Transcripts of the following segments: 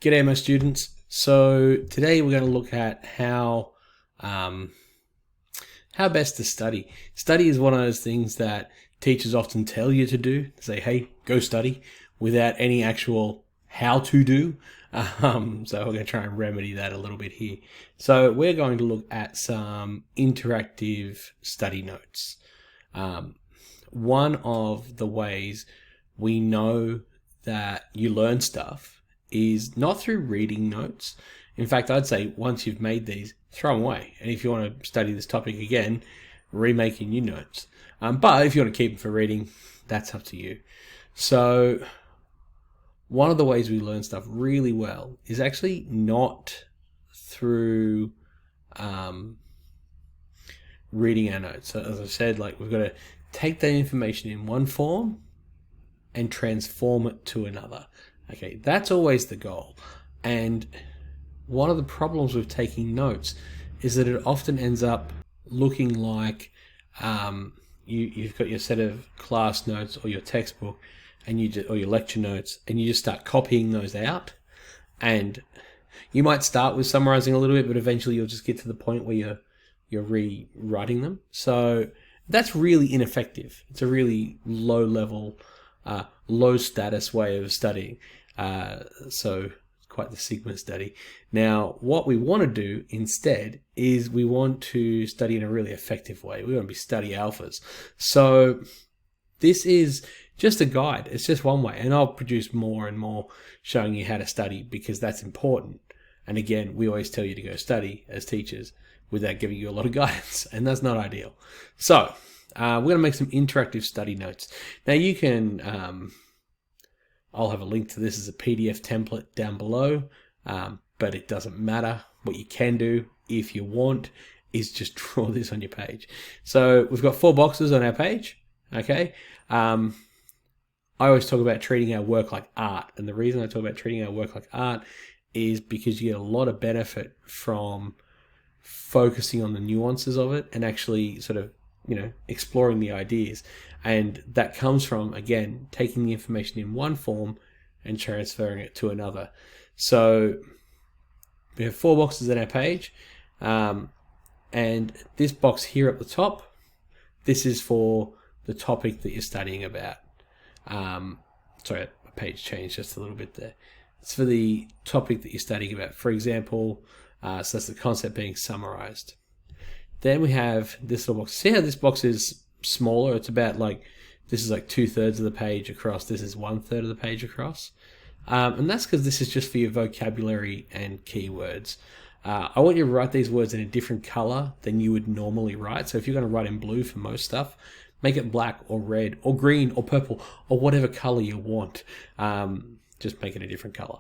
G'day, my students. So today we're going to look at how best to study. Study is one of those things that teachers often tell you to do. They say, "Hey, go study," without any actual how to do. So we're going to try and remedy that a little bit here. So we're going to look at some interactive study notes. One of the ways we know that you learn stuff is not through reading notes. In fact, I'd say once you've made these, throw them away. And if you want to study this topic again, remake your new notes. But if you want to keep them for reading, that's up to you. So one of the ways we learn stuff really well is actually not through reading our notes. So as I said, we've got to take that information in one form and transform it to another. Okay, that's always the goal. And one of the problems with taking notes is that it often ends up looking like you've got your set of class notes or your textbook and or your lecture notes, and you just start copying those out. And you might start with summarizing a little bit, but eventually you'll just get to the point where you're rewriting them. So that's really ineffective. It's a really low level, low status way of studying. So quite the Sigma study. Now, what we want to do instead is we want to study in a really effective way. We want to be study alphas. So this is just a guide. It's just one way. And I'll produce more and more showing you how to study because that's important. And again, we always tell you to go study as teachers without giving you a lot of guidance. And that's not ideal. So we're going to make some interactive study notes. Now you can... I'll have a link to this as a PDF template down below, but it doesn't matter. What you can do, if you want, is just draw this on your page. So we've got 4 boxes on our page, okay? I always talk about treating our work like art, and the reason I talk about treating our work like art is because you get a lot of benefit from focusing on the nuances of it and actually sort of, exploring the ideas. And that comes from, again, taking the information in one form and transferring it to another. So we have 4 boxes on our page. And this box here at the top, this is for the topic that you're studying about. Sorry, my page changed just a little bit there. It's for the topic that you're studying about. For example, so that's the concept being summarized. Then we have this little box. See how this box is smaller? It's about this is 2/3 of the page across. This is 1/3 of the page across. And that's because this is just for your vocabulary and keywords. I want you to write these words in a different color than you would normally write. So if you're going to write in blue for most stuff, make it black or red or green or purple or whatever color you want. Just make it a different color.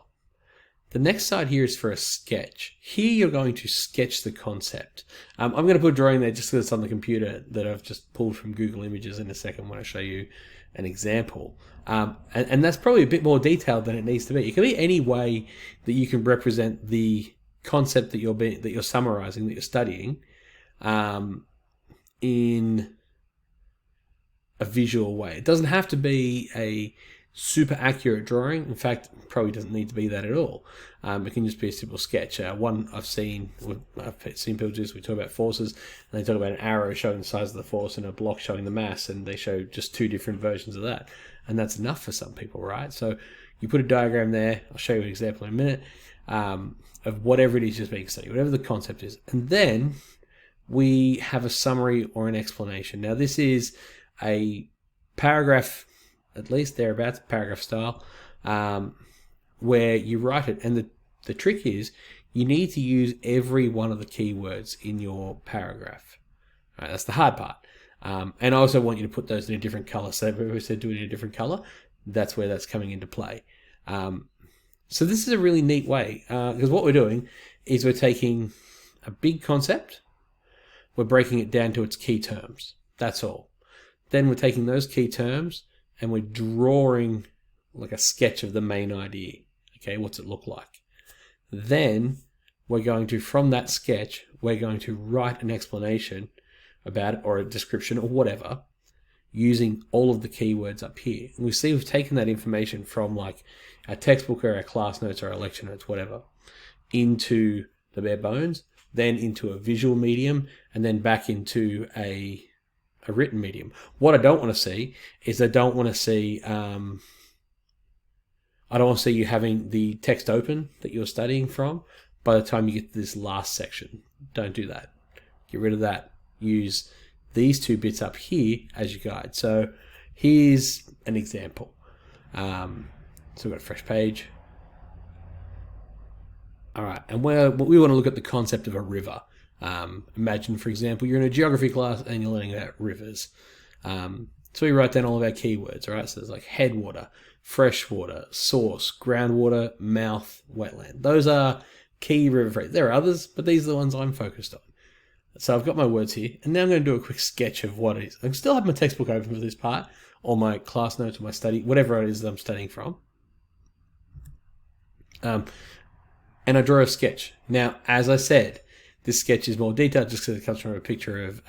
The next side here is for a sketch. Here you're going to sketch the concept. I'm going to put a drawing there just because it's on the computer that I've just pulled from Google Images in a second when I show you an example. And that's probably a bit more detailed than it needs to be. It can be any way that you can represent the concept that you're summarizing, that you're studying, in a visual way. It doesn't have to be a super accurate drawing. In fact, it probably doesn't need to be that at all. It can just be a simple sketch. One I've seen people do this. We talk about forces, and they talk about an arrow showing the size of the force and a block showing the mass, and they show just 2 different versions of that. And that's enough for some people, right? So you put a diagram there. I'll show you an example in a minute of whatever it is just being studied, whatever the concept is. And then we have a summary or an explanation. Now this is a paragraph, at least thereabouts, paragraph style, where you write it. And the trick is you need to use every one of the keywords in your paragraph. All right, that's the hard part. And I also want you to put those in a different color. So if we said do it in a different color, that's where that's coming into play. So this is a really neat way, because what we're doing is we're taking a big concept, we're breaking it down to its key terms. That's all. Then we're taking those key terms and we're drawing like a sketch of the main idea. Okay, what's it look like? Then we're going to, from that sketch, we're going to write an explanation about it or a description or whatever using all of the keywords up here. And we see we've taken that information from our textbook or our class notes or our lecture notes, whatever, into the bare bones, then into a visual medium, and then back into a written medium. What I don't want to see is I don't want to see you having the text open that you're studying from by the time you get to this last section. Don't do that. Get rid of that. Use these two bits up here as your guide. So here's an example. So we've got a fresh page. All right, and we want to look at the concept of a river. Imagine, for example, you're in a geography class and you're learning about rivers. So we write down all of our keywords, all right? So there's like headwater, freshwater, source, groundwater, mouth, wetland. Those are key river phrases. There are others, but these are the ones I'm focused on. So I've got my words here, and now I'm going to do a quick sketch of what it is. I still have my textbook open for this part, or my class notes, or my study, whatever it is that I'm studying from. And I draw a sketch. Now, as I said, this sketch is more detailed just because it comes from a picture of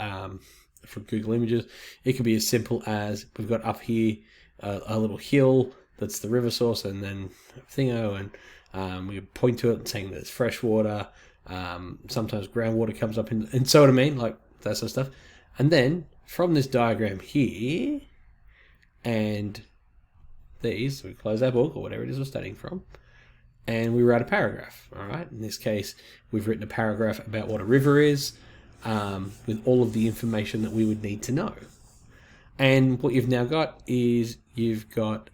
from Google Images. It could be as simple as we've got up here a little hill that's the river source, and then thingo, and we point to it and saying there's fresh water. Sometimes groundwater comes up and so what I mean, like that sort of stuff. And then from this diagram here and these, we close our book or whatever it is we're studying from, and we write a paragraph. All right. In this case, we've written a paragraph about what a river is, with all of the information that we would need to know. And what you've now got is you've got,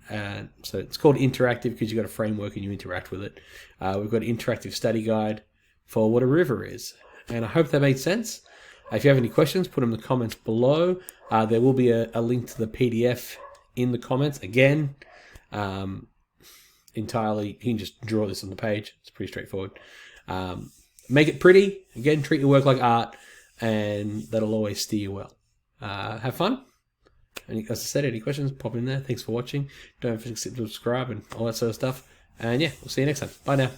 so it's called interactive because you've got a framework and you interact with it. We've got an interactive study guide for what a river is. And I hope that made sense. If you have any questions, put them in the comments below. There will be a link to the PDF in the comments. Again, entirely, you can just draw this on the page. It's pretty straightforward. Make it pretty. Again, treat your work like art, and that'll always steer you well. Have fun. And as I said, any questions, pop in there. Thanks for watching. Don't forget to subscribe and all that sort of stuff. And yeah, we'll see you next time. Bye now.